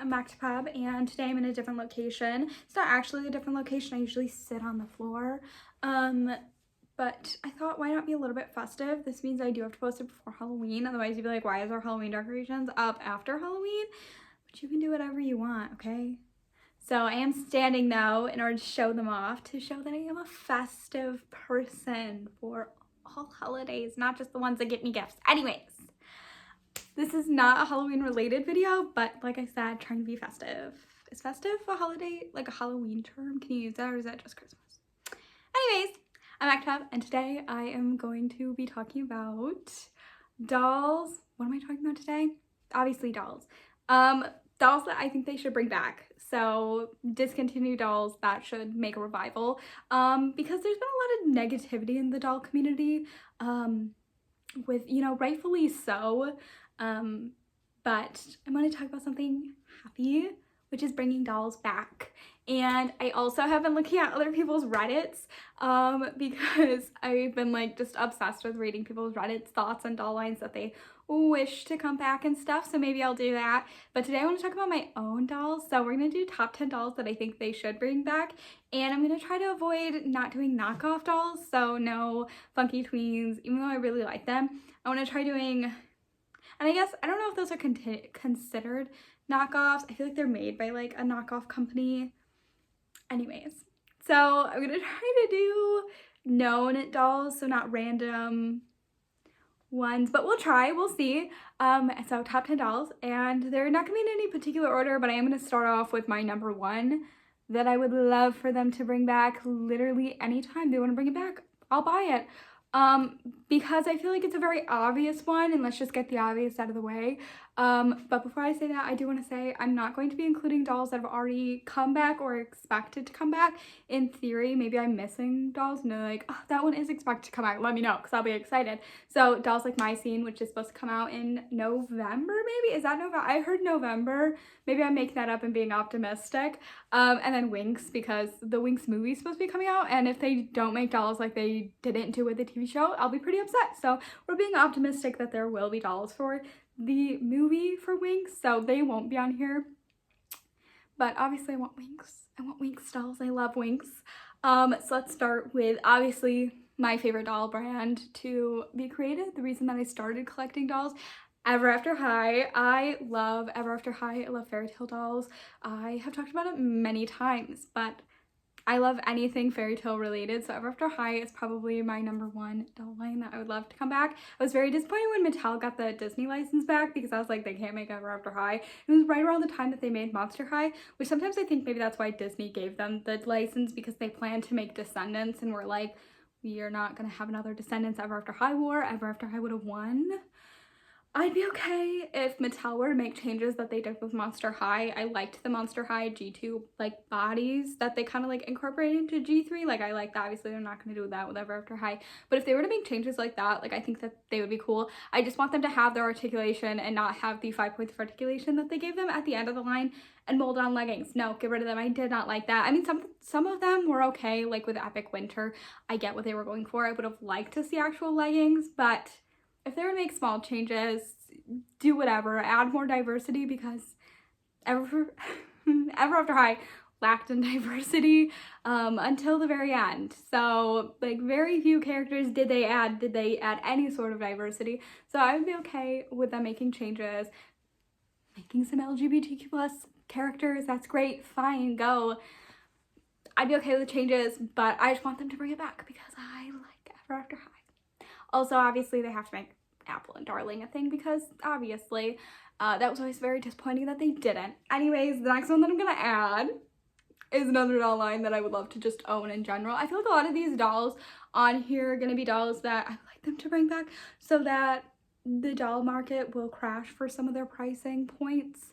I'm back to pub, and today I'm in a different location. It's not actually a different location. I usually sit on the floor. But I thought, why not be a little bit festive? This means I do have to post it before Halloween. Otherwise you'd be like, why is our Halloween decorations up after Halloween? But you can do whatever you want, okay? So I am standing though in order to show them off, to show that I am a festive person for all holidays, not just the ones that get me gifts. Anyways, this is not a Halloween related video, but like I said, trying to be festive. Is festive a holiday, like a Halloween term? Can you use that, or is that just Christmas? Anyways, I'm back to pub, and today I am going to be talking about dolls. What am I talking about today? Obviously dolls. Dolls that I think they should bring back. So discontinued dolls that should make a revival. Because there's been a lot of negativity in the doll community. With, you know, rightfully so. But I'm going to talk about something happy, which is bringing dolls back. And I also have been looking at other people's Reddits, because I've been like just obsessed with reading people's Reddit's thoughts on doll lines that they wish to come back and stuff. So maybe I'll do that. But today I want to talk about my own dolls. So we're going to do top 10 dolls that I think they should bring back. And I'm going to try to avoid not doing knockoff dolls. So no funky tweens, even though I really like them. I want to try doing, and I guess, I don't know if those are considered knockoffs. I feel like they're made by like a knockoff company. Anyways, so I'm gonna try to do known dolls, so not random ones, but we'll try, we'll see. So top 10 dolls, and they're not gonna be in any particular order, but I am gonna start off with my number one that I would love for them to bring back. Literally anytime they want to bring it back, I'll buy it. Because I feel like it's a very obvious one, and let's just get the obvious out of the way. But before I say that, I do want to say I'm not going to be including dolls that have already come back or expected to come back. In theory, maybe I'm missing dolls and they're like, oh, that one is expected to come out. Let me know, because I'll be excited. So dolls like My Scene, which is supposed to come out in November, maybe? Is that November? I heard November. Maybe I'm making that up and being optimistic. And then Winx, because the Winx movie is supposed to be coming out, and if they don't make dolls like they didn't do with the TV show, I'll be pretty upset. So we're being optimistic that there will be dolls for the movie for Winx, so they won't be on here. But obviously I want Winx. I want Winx dolls. I love Winx. So let's start with obviously my favorite doll brand to be created. The reason that I started collecting dolls, Ever After High. I love Ever After High. I love fairy tale dolls. I have talked about it many times, but I love anything fairy tale related, so Ever After High is probably my number one doll line that I would love to come back. I was very disappointed when Mattel got the Disney license back, because I was like, they can't make Ever After High. It was right around the time that they made Monster High, which sometimes I think maybe that's why Disney gave them the license, because they planned to make Descendants and were like, we are not going to have another Descendants Ever After High war. Ever After High would have won. I'd be okay if Mattel were to make changes that they did with Monster High. I liked the Monster High G2 like bodies that they kind of like incorporated into G3. Like I like that. Obviously they're not going to do that with Ever After High. But if they were to make changes like that, like I think that they would be cool. I just want them to have their articulation and not have the 5 points of articulation that they gave them at the end of the line and mold on leggings. No, get rid of them. I did not like that. I mean, some of them were okay, like with Epic Winter. I get what they were going for. I would have liked to see actual leggings, but if they were to make small changes, do whatever, add more diversity, because Ever After High lacked in diversity until the very end. So like very few characters did they add any sort of diversity. So I would be okay with them making changes, making some LGBTQ plus characters. That's great, fine, go. I'd be okay with the changes, but I just want them to bring it back because I like Ever After High. Also, obviously, they have to make Apple and Darling a thing, because obviously that was always very disappointing that they didn't. Anyways, the next one that I'm gonna add is another doll line that I would love to just own in general. I feel like a lot of these dolls on here are gonna be dolls that I would like them to bring back so that the doll market will crash for some of their pricing points.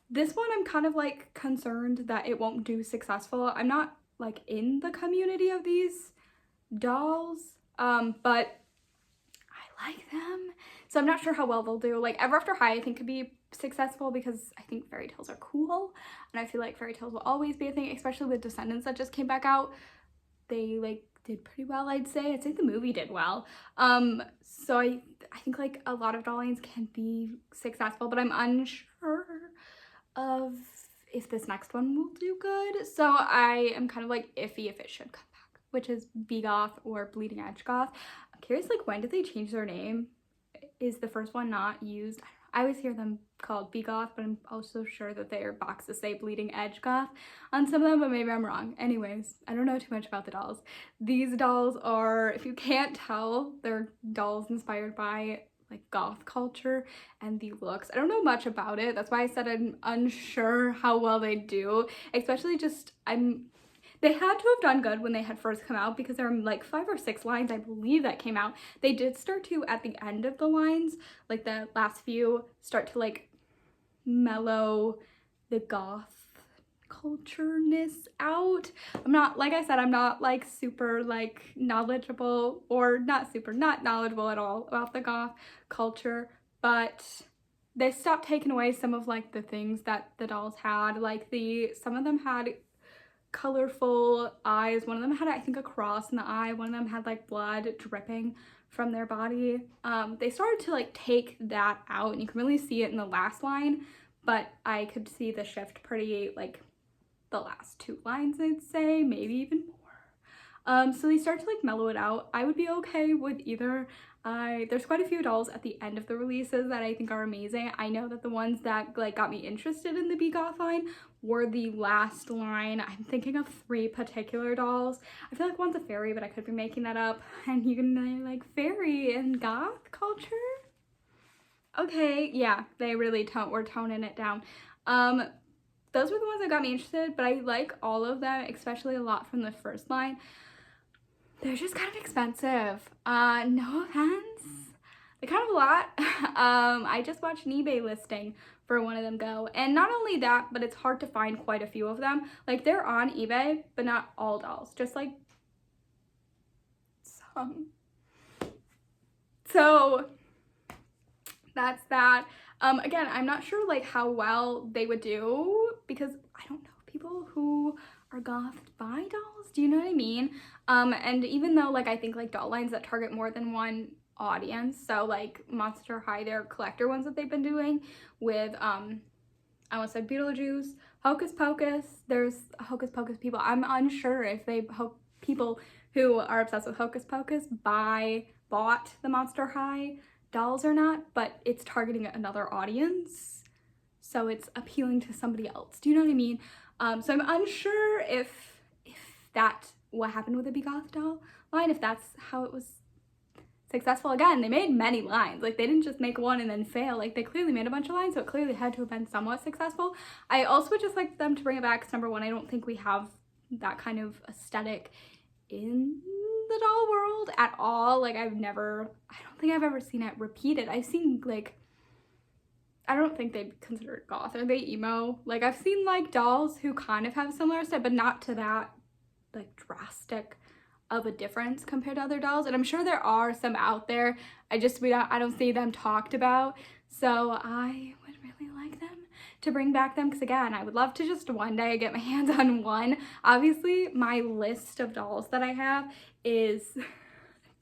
This one I'm kind of like concerned that it won't do successful. I'm not like in the community of these dolls, but I like them, so I'm not sure how well they'll do. Like Ever After High I think could be successful because I think fairy tales are cool, and I feel like fairy tales will always be a thing, especially with Descendants that just came back out. They like did pretty well, I'd say the movie did well. So I think like a lot of doll lines can be successful, but I'm unsure of if this next one will do good. So I am kind of like iffy if it should come back, which is B-Goth or Bleeding Edge Goth. I'm curious, like, when did they change their name? Is the first one not used? I always hear them called B-Goth, but I'm also sure that their boxes say Bleeding Edge Goth on some of them, but maybe I'm wrong. Anyways, I don't know too much about the dolls. These dolls are, if you can't tell, they're dolls inspired by like goth culture and the looks. I don't know much about it. That's why I said I'm unsure how well they do, especially just they had to have done good when they had first come out because there are like 5 or 6 lines, I believe, that came out. They did start to, at the end of the lines, like the last few, start to like mellow the goth culture-ness out. I'm not, like I said, I'm not like super like knowledgeable, or not knowledgeable at all about the goth culture, but they stopped taking away some of like the things that the dolls had. Like some of them had colorful eyes. One of them had, I think, a cross in the eye. One of them had like blood dripping from their body. They started to like take that out, and you can really see it in the last line, but I could see the shift pretty like the last 2 lines, I'd say, maybe even more. So they start to like mellow it out. I would be okay with either. There's quite a few dolls at the end of the releases that I think are amazing. I know that the ones that like got me interested in the B-Goth line were the last line. I'm thinking of 3 particular dolls. I feel like one's a fairy, but I could be making that up. And you can like fairy and goth culture. Okay, yeah, they really were toning it down. Those were the ones that got me interested, but I like all of them, especially a lot from the first line. They're just kind of expensive. No offense. They're kind of a lot. I just watched an eBay listing for one of them go. And not only that, but it's hard to find quite a few of them. Like, they're on eBay, but not all dolls. Just like some. So that's that. Again, I'm not sure like how well they would do because I don't know people who are gothed by dolls. Do you know what I mean? And even though like I think like doll lines that target more than one audience, so like Monster High, their collector ones that they've been doing with I almost said Beetlejuice, Hocus Pocus. There's Hocus Pocus people. I'm unsure if people who are obsessed with Hocus Pocus bought the Monster High dolls or not, but it's targeting another audience, so it's appealing to somebody else. Do you know what I mean? So I'm unsure if that's what happened with the B-Goth doll line, if that's how it was successful. Again, they made many lines. Like, they didn't just make one and then fail. Like, they clearly made a bunch of lines, so it clearly had to have been somewhat successful. I also would just like them to bring it back because, number one, I don't think we have that kind of aesthetic in the doll world at all. Like, I don't think I've ever seen it repeated. I've seen like, I don't think they'd consider it goth. Are they emo? Like, I've seen like dolls who kind of have similar stuff, but not to that like drastic of a difference compared to other dolls. And I'm sure there are some out there. I don't see them talked about. So I would really like them to bring back them, because again, I would love to just one day get my hands on one. Obviously, my list of dolls that I have is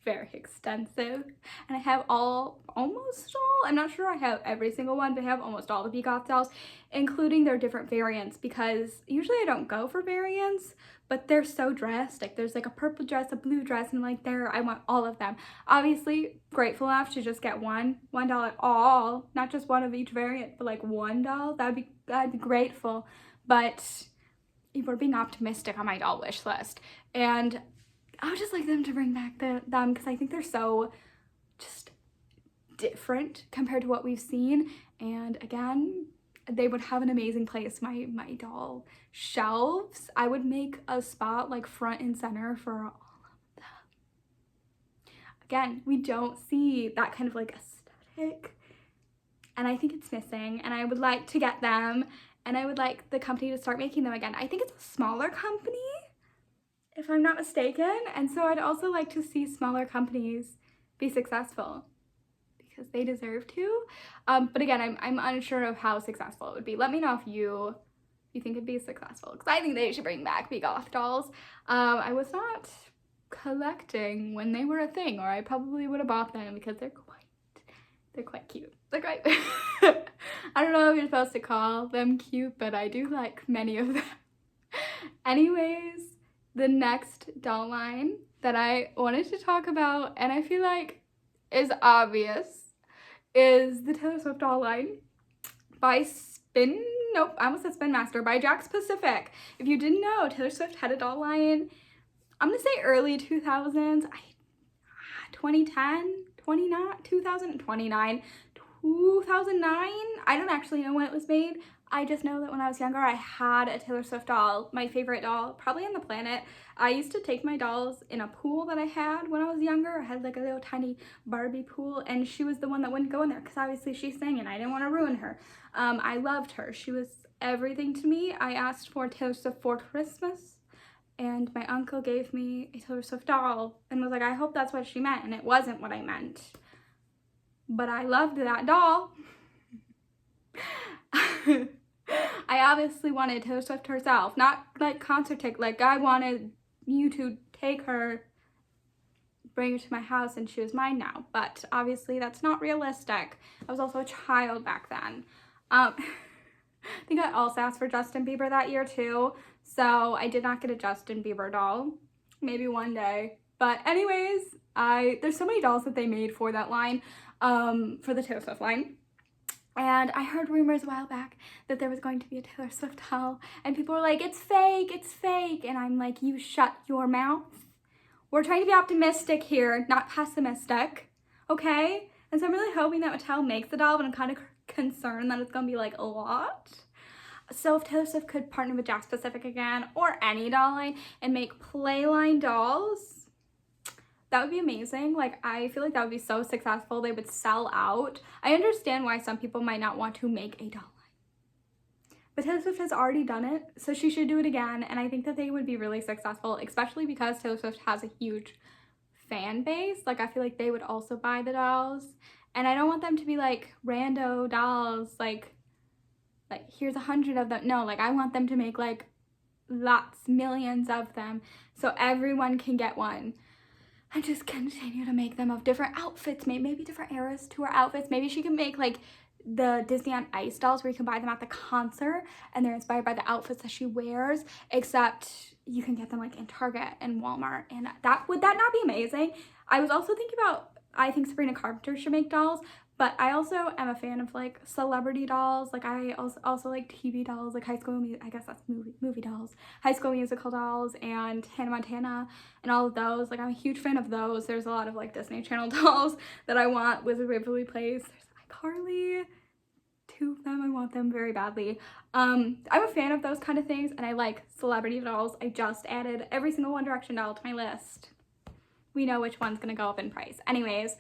very extensive, and I have almost all, I'm not sure I have every single one, but I have almost all the B-Goth dolls, including their different variants, because usually I don't go for variants, but they're so dressed. Like, there's like a purple dress, a blue dress, and like I want all of them. Obviously, grateful enough to just get one doll at all, not just one of each variant, but like one doll. I'd be grateful. But if we're being optimistic on my doll wish list, and I would just like them to bring back them because I think they're so just different compared to what we've seen. And again, they would have an amazing place. My doll shelves, I would make a spot like front and center for all of them. Again, we don't see that kind of like aesthetic, and I think it's missing, and I would like to get them, and I would like the company to start making them again. I think it's a smaller company, if I'm not mistaken, and so I'd also like to see smaller companies be successful because they deserve to. But again, I'm unsure of how successful it would be. Let me know if you think it'd be successful, because I think they should bring back B-Goth dolls. I was not collecting when they were a thing, or I probably would have bought them because they're quite They're quite cute. They're quite I don't know if you're supposed to call them cute, but I do like many of them. Anyways, the next doll line that I wanted to talk about, and I feel like is obvious, is the Taylor Swift doll line by I almost said Spin Master, by Jack's Pacific. If you didn't know, Taylor Swift had a doll line, I'm gonna say early 2000s, 2010, 2009, 2009. I don't actually know when it was made. I just know that when I was younger, I had a Taylor Swift doll, my favorite doll, probably on the planet. I used to take my dolls in a pool that I had when I was younger. I had like a little tiny Barbie pool, and she was the one that wouldn't go in there because obviously she sang and I didn't want to ruin her. I loved her. She was everything to me. I asked for Taylor Swift for Christmas, and my uncle gave me a Taylor Swift doll and was like, I hope that's what she meant, and it wasn't what I meant. But I loved that doll. I obviously wanted Taylor Swift herself, not like concert ticket. Like, I wanted you to take her, bring her to my house, and she was mine now. But obviously that's not realistic. I was also a child back then. I think I also asked for Justin Bieber that year too. So I did not get a Justin Bieber doll. Maybe one day. But anyways, there's so many dolls that they made for that line, for the Taylor Swift line. And I heard rumors a while back that there was going to be a Taylor Swift doll, and people were like, it's fake, it's fake. And I'm like, you shut your mouth. We're trying to be optimistic here, not pessimistic, okay? And so I'm really hoping that Mattel makes the doll, but I'm kind of concerned that it's gonna be like a lot. So if Taylor Swift could partner with Jack's Pacific again, or any doll line, and make Playline dolls, that would be amazing. Like, I feel like that would be so successful. They would sell out. I understand why some people might not want to make a doll line, but Taylor Swift has already done it, so she should do it again. And I think that they would be really successful, especially because Taylor Swift has a huge fan base. Like, I feel like they would also buy the dolls. And I don't want them to be like rando dolls, like here's 100 of them. No, like, I want them to make like lots, millions of them, so everyone can get one. And just continue to make them of different outfits, maybe different eras to her outfits. Maybe she can make like the Disney on Ice dolls where you can buy them at the concert and they're inspired by the outfits that she wears, except you can get them like in Target and Walmart. And would that not be amazing? I was also thinking about, I think Sabrina Carpenter should make dolls, but I also am a fan of like celebrity dolls. Like, I also like TV dolls, like I guess that's movie dolls, High School Musical dolls, and Hannah Montana, and all of those. Like, I'm a huge fan of those. There's a lot of like Disney Channel dolls that I want. Wizard Waverly Place, there's iCarly, 2 of them. I want them very badly. I'm a fan of those kind of things, and I like celebrity dolls. I just added every single One Direction doll to my list. We know which one's gonna go up in price. Anyways,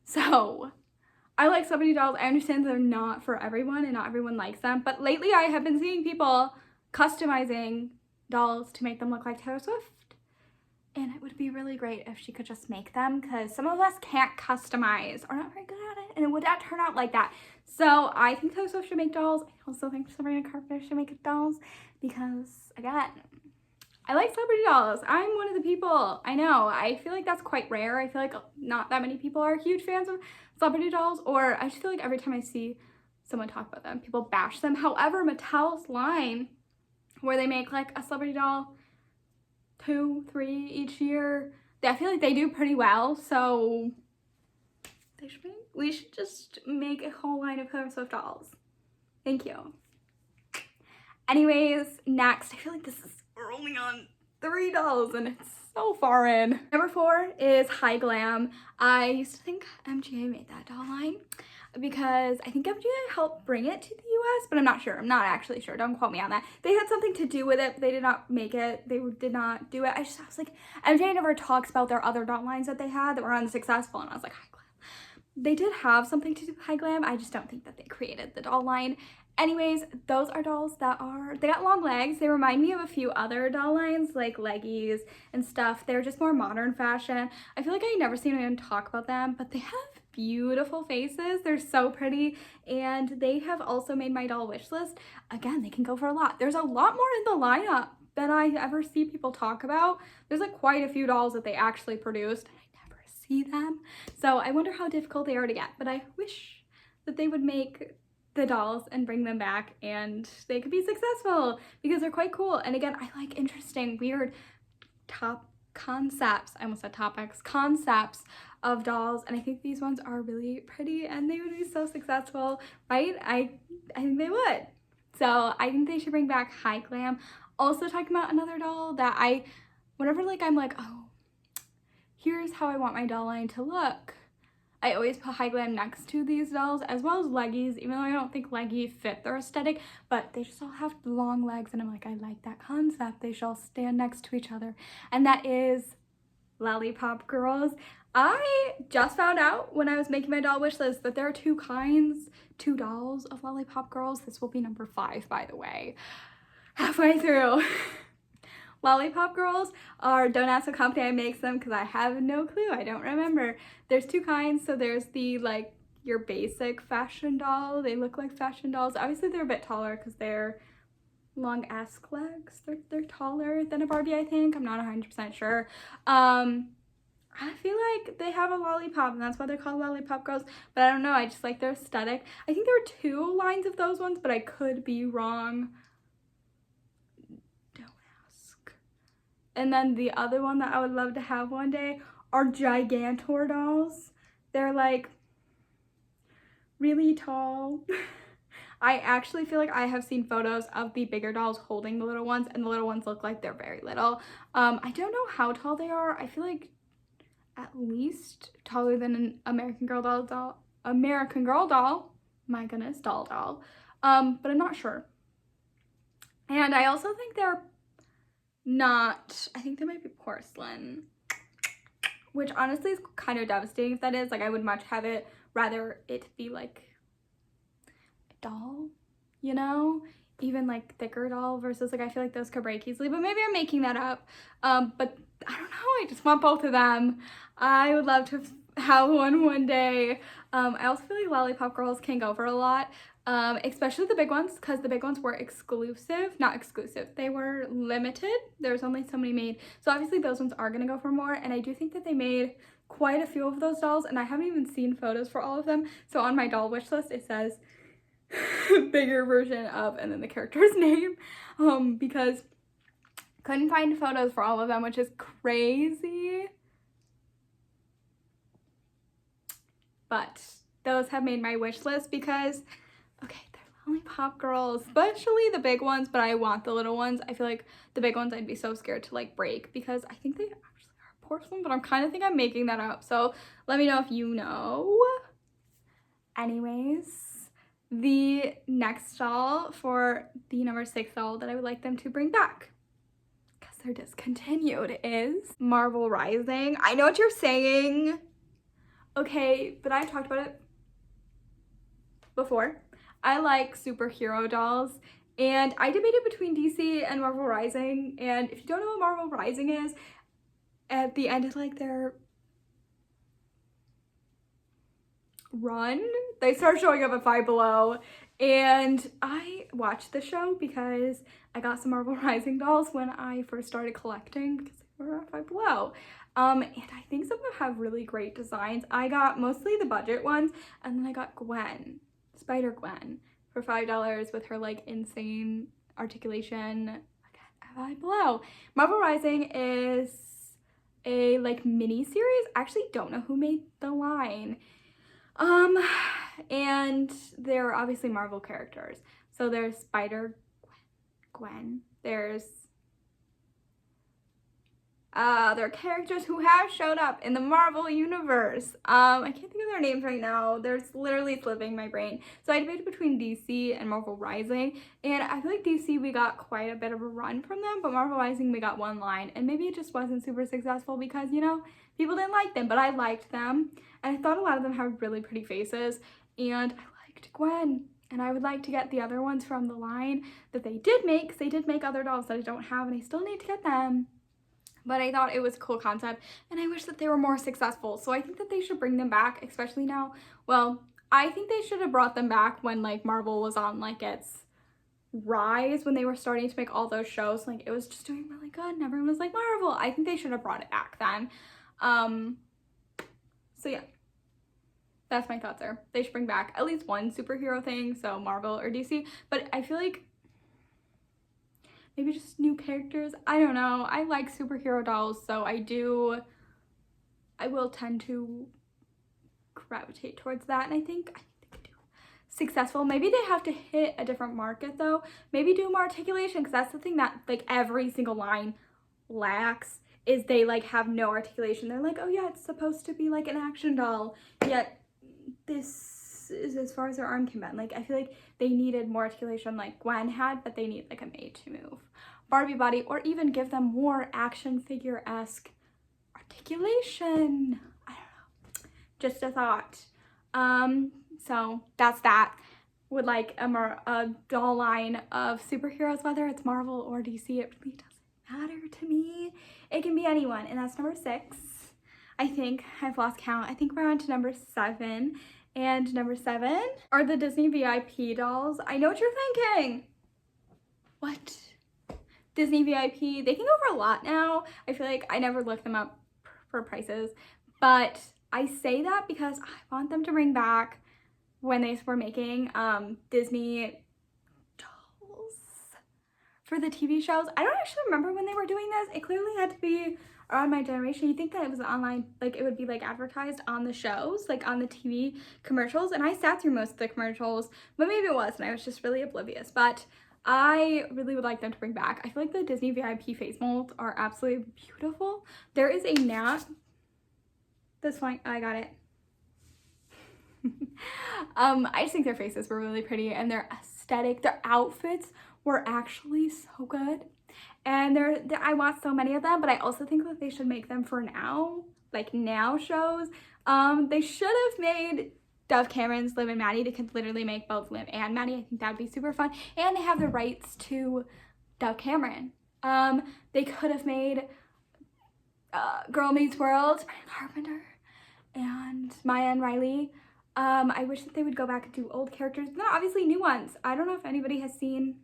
so I like celebrity dolls. I understand they're not for everyone and not everyone likes them, but lately I have been seeing people customizing dolls to make them look like Taylor Swift, and it would be really great if she could just make them, because some of us can't customize or not very good at it, and it would not turn out like that. So I think Taylor Swift should make dolls. I also think Sabrina Carpenter should make dolls, because again, I like celebrity dolls. I'm one of the people. I know, I feel like that's quite rare. I feel like not that many people are huge fans of celebrity dolls, or I just feel like every time I see someone talk about them, people bash them. However, Mattel's line, where they make like a celebrity doll 2, 3 each year, I feel like they do pretty well. So we should just make a whole line of Taylor Swift dolls. Thank you. Anyways, next, I feel like we're only on 3 dolls and it's so far in. Number 4 is High Glam. I used to think MGA made that doll line because I think MGA helped bring it to the US, but I'm not sure. I'm not actually sure. Don't quote me on that. They had something to do with it, but they did not make it. They did not do it. I was like, MGA never talks about their other doll lines that they had that were unsuccessful, and I was like, High Glam. They did have something to do with High Glam. I just don't think that they created the doll line. Anyways, those are dolls that they got long legs. They remind me of a few other doll lines like Leggies and stuff. They're just more modern fashion. I feel like I never seen anyone talk about them, but they have beautiful faces. They're so pretty, and they have also made my doll wish list. Again, they can go for a lot. There's a lot more in the lineup than I ever see people talk about. There's like quite a few dolls that they actually produced. I never see them. So I wonder how difficult they are to get, but I wish that they would make the dolls and bring them back and they could be successful because they're quite cool. And again, I like interesting, weird concepts of dolls, and I think these ones are really pretty and they would be so successful, right? I think they would. So I think they should bring back High Glam. Also talking about another doll that whenever like I'm like, oh, here's how I want my doll line to look, I always put High Glam next to these dolls, as well as Leggies, even though I don't think Leggy fit their aesthetic, but they just all have long legs and I'm like, I like that concept. They should all stand next to each other. And that is Lollipop Girls. I just found out when I was making my doll wish list that there are two dolls of Lollipop Girls. This will be number 5, by the way. Halfway through. Lollipop Girls are, don't ask what company makes them because I have no clue. I don't remember. There's 2 kinds. So there's the like your basic fashion doll. They look like fashion dolls. Obviously they're a bit taller because they're long-ass legs. They're taller than a Barbie, I think. I'm not 100% sure. I feel like they have a lollipop and that's why they're called Lollipop Girls, but I don't know, I just like their aesthetic. I think there are 2 lines of those ones, but I could be wrong. Don't ask. And then the other one that I would love to have one day are Gigantor dolls. They're like really tall. I actually feel like I have seen photos of the bigger dolls holding the little ones, and the little ones look like they're very little. I don't know how tall they are. I feel like at least taller than an American Girl doll. My goodness, doll. But I'm not sure. And I also think they're not, I think they might be porcelain, which honestly is kind of devastating if that is. Like, I would much rather it be like a doll, you know? Even like thicker doll versus like, I feel like those could break easily, but maybe I'm making that up. But I don't know, I just want both of them. I would love to have one day. I also feel like Lollipop Girls can go for a lot, especially the big ones, because the big ones were not exclusive, they were limited. There's only so many made, so obviously those ones are gonna go for more, and I do think that they made quite a few of those dolls, and I haven't even seen photos for all of them. So on my doll wish list it says bigger version of, and then the character's name, because couldn't find photos for all of them, which is crazy. But those have made my wish list because, okay, they're Lollipop Girls, especially the big ones, but I want the little ones. I feel like the big ones I'd be so scared to like break because I think they actually are porcelain, but I'm kind of think I'm making that up. So let me know if you know. Anyways, the next doll for the number 6 doll that I would like them to bring back, because they're discontinued, is Marvel Rising. I know what you're saying. Okay, but I've talked about it before. I like superhero dolls, and I debated between DC and Marvel Rising, and if you don't know what Marvel Rising is, at the end of like their run, they start showing up at Five Below, and I watched the show because I got some Marvel Rising dolls when I first started collecting because they were at Five Below. And I think some of them have really great designs. I got mostly the budget ones, and then I got Spider-Gwen for $5 with her like insane articulation at Five Below. Marvel Rising is a like mini series. I actually don't know who made the line. And they're obviously Marvel characters. So there's Spider-Gwen, there's they're characters who have showed up in the Marvel universe. I can't think of their names right now. They're literally slipping my brain. So I debated between DC and Marvel Rising, and I feel like DC we got quite a bit of a run from them, but Marvel Rising we got one line, and maybe it just wasn't super successful because, you know, people didn't like them, but I liked them, and I thought a lot of them had really pretty faces, and I liked Gwen. And I would like to get the other ones from the line that they did make, because they did make other dolls that I don't have, and I still need to get them. But I thought it was a cool concept, and I wish that they were more successful. So I think that they should bring them back, especially now. Well, I think they should have brought them back when like Marvel was on like its rise, when they were starting to make all those shows. Like it was just doing really good and everyone was like, Marvel. I think they should have brought it back then. So yeah, that's my thoughts there. They should bring back at least one superhero thing, so Marvel or DC, but I feel like maybe just new characters. I don't know. I like superhero dolls, so I will tend to gravitate towards that, and I think they could do successful. Maybe they have to hit a different market though. Maybe do more articulation, because that's the thing that like every single line lacks, is they like have no articulation. They're like, oh yeah, it's supposed to be like an action doll, yet this is as far as their arm can bend. Like, I feel like they needed more articulation like Gwen had, but they need like a maid to move Barbie body, or even give them more action figure-esque articulation. I don't know, just a thought. So that's that. Would like a doll line of superheroes, whether it's Marvel or DC, it really doesn't matter to me. It can be anyone, and that's number 6. I think I've lost count. I think we're on to number 7. And number 7 are the Disney VIP dolls. I know what you're thinking. What? Disney VIP, they can go for a lot now. I feel like I never look them up for prices, but I say that because I want them to bring back when they were making Disney dolls for the TV shows. I don't actually remember when they were doing this. It clearly had to be around my generation. You think that it was online, like it would be like advertised on the shows, like on the TV commercials, and I sat through most of the commercials, but maybe it was and I was just really oblivious. But I really would like them to bring back. I feel like the Disney VIP face molds are absolutely beautiful. There is a gnat. This one, I got it. I just think their faces were really pretty, and their aesthetic, their outfits were actually so good. And I want so many of them, but I also think that they should make them for now, like now shows. They should have made Dove Cameron's Liv and Maddie. They could literally make both Liv and Maddie. I think that'd be super fun. And they have the rights to Dove Cameron. They could have made Girl Meets World, Brian Carpenter, and Maya and Riley. I wish that they would go back and do old characters, but then obviously new ones. I don't know if anybody has seen,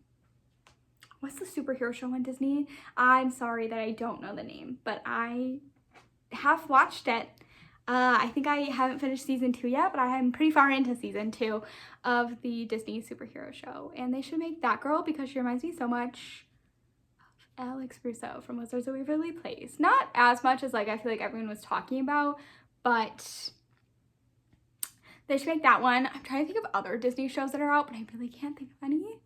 what's the superhero show on Disney? I'm sorry that I don't know the name, but I have watched it. I think I haven't finished season 2 yet, but I am pretty far into season 2 of the Disney superhero show, and they should make that girl because she reminds me so much of Alex Russo from Wizards of Waverly Place. Not as much as like I feel like everyone was talking about, but they should make that one. I'm trying to think of other Disney shows that are out, but I really can't think of any.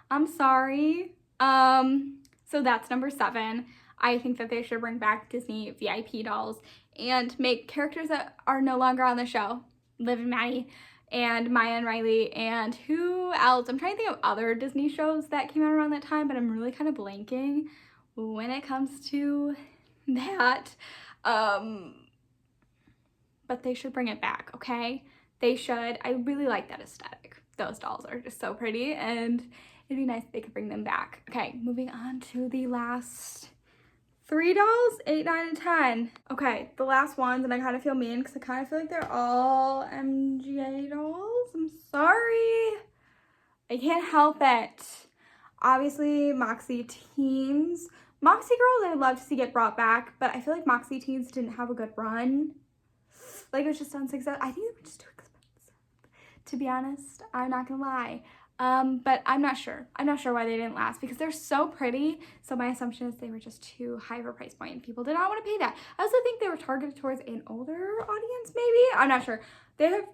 I'm sorry. So that's number 7. I think that they should bring back Disney VIP dolls and make characters that are no longer on the show. Liv and Maddie and Maya and Riley, and who else? I'm trying to think of other Disney shows that came out around that time, but I'm really kind of blanking when it comes to that. But they should bring it back, okay? They should. I really like that aesthetic. Those dolls are just so pretty, and it'd be nice if they could bring them back. Okay, moving on to the last 3 dolls, 8, 9, and 10. Okay, the last ones, and I kind of feel mean because I kind of feel like they're all MGA dolls. I'm sorry. I can't help it. Obviously, Moxie Teens. Moxie Girls, I would love to see get brought back, but I feel like Moxie Teens didn't have a good run. Like, it was just unsuccessful. I think they were just too expensive, to be honest. I'm not gonna lie. But I'm not sure. I'm not sure why they didn't last because they're so pretty. So my assumption is they were just too high of a price point and people did not want to pay that. I also think they were targeted towards an older audience, maybe. I'm not sure. They have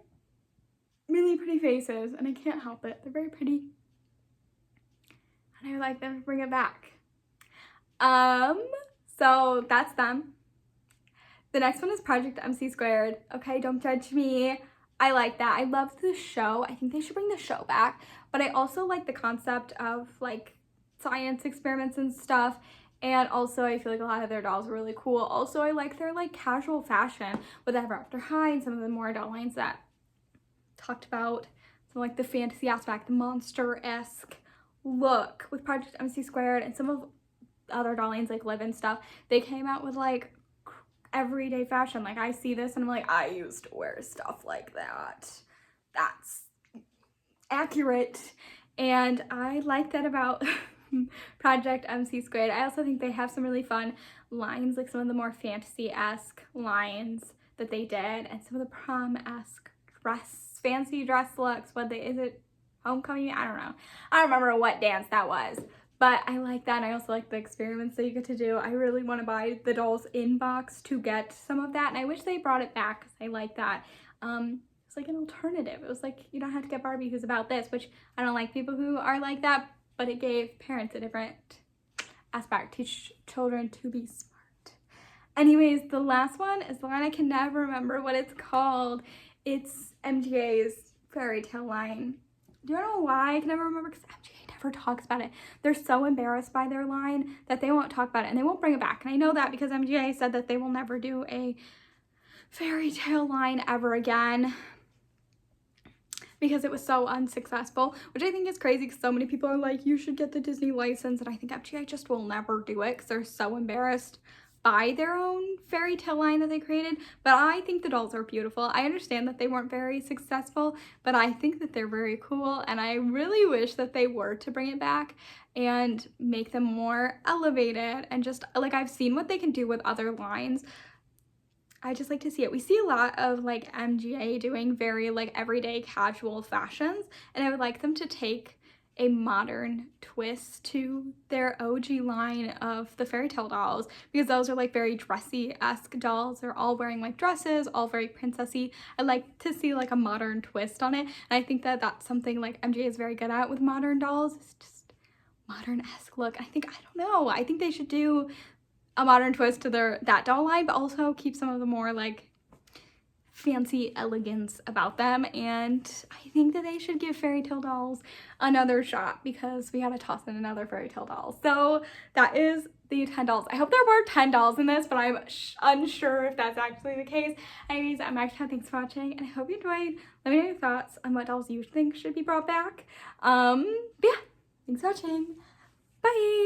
really pretty faces and I can't help it. They're very pretty. And I would like them to bring it back. So that's them. The next one is Project MC Squared. Okay, don't judge me. I like that. I love the show. I think they should bring the show back. But I also like the concept of like science experiments and stuff. And also I feel like a lot of their dolls are really cool. Also I like their like casual fashion with Ever After High and some of the more doll lines that talked about some like the fantasy aspect, the monster-esque look with Project MC Squared and some of other doll lines like Liv and stuff. They came out with like everyday fashion. Like I see this and I'm like, I used to wear stuff like that. That's accurate. And I like that about Project MC Squared. I also think they have some really fun lines, like some of the more fantasy-esque lines that they did, and some of the prom-esque fancy dress looks. Is it homecoming? I don't know. I don't remember what dance that was, but I like that. And I also like the experiments that you get to do. I really want to buy the dolls inbox to get some of that, and I wish they brought it back because I like that. It's like an alternative. It was like, you don't have to get Barbie who's about this, which I don't like people who are like that, but it gave parents a different aspect. Teach children to be smart. Anyways, the last one is the line I can never remember what it's called. It's MGA's fairy tale line. Do you know why I can never remember? Because MGA never talks about it. They're so embarrassed by their line that they won't talk about it, and they won't bring it back. And I know that because MGA said that they will never do a fairy tale line ever again because it was so unsuccessful, which I think is crazy because so many people are like, you should get the Disney license, and I think MGA just will never do it because they're so embarrassed by their own fairy tale line that they created. But I think the dolls are beautiful. I understand that they weren't very successful, but I think that they're very cool, and I really wish that they were to bring it back and make them more elevated, and just like I've seen what they can do with other lines. I just like to see it. We see a lot of like MGA doing very like everyday casual fashions, and I would like them to take a modern twist to their OG line of the fairy tale dolls, because those are like very dressy-esque dolls. They're all wearing like dresses, all very princessy. I like to see like a modern twist on it, and I think that that's something like MGA is very good at with modern dolls. It's just modern-esque look. I don't know, I think they should do a modern twist to that doll line, but also keep some of the more like fancy elegance about them. And I think that they should give fairy tale dolls another shot, because we gotta toss in another fairy tale doll. So that is the 10 dolls. I hope there were 10 dolls in this, but I'm unsure if that's actually the case. Anyways, I'm actually, thanks for watching, and I hope you enjoyed. Let me know your thoughts on what dolls you think should be brought back. But yeah, thanks for watching. Bye.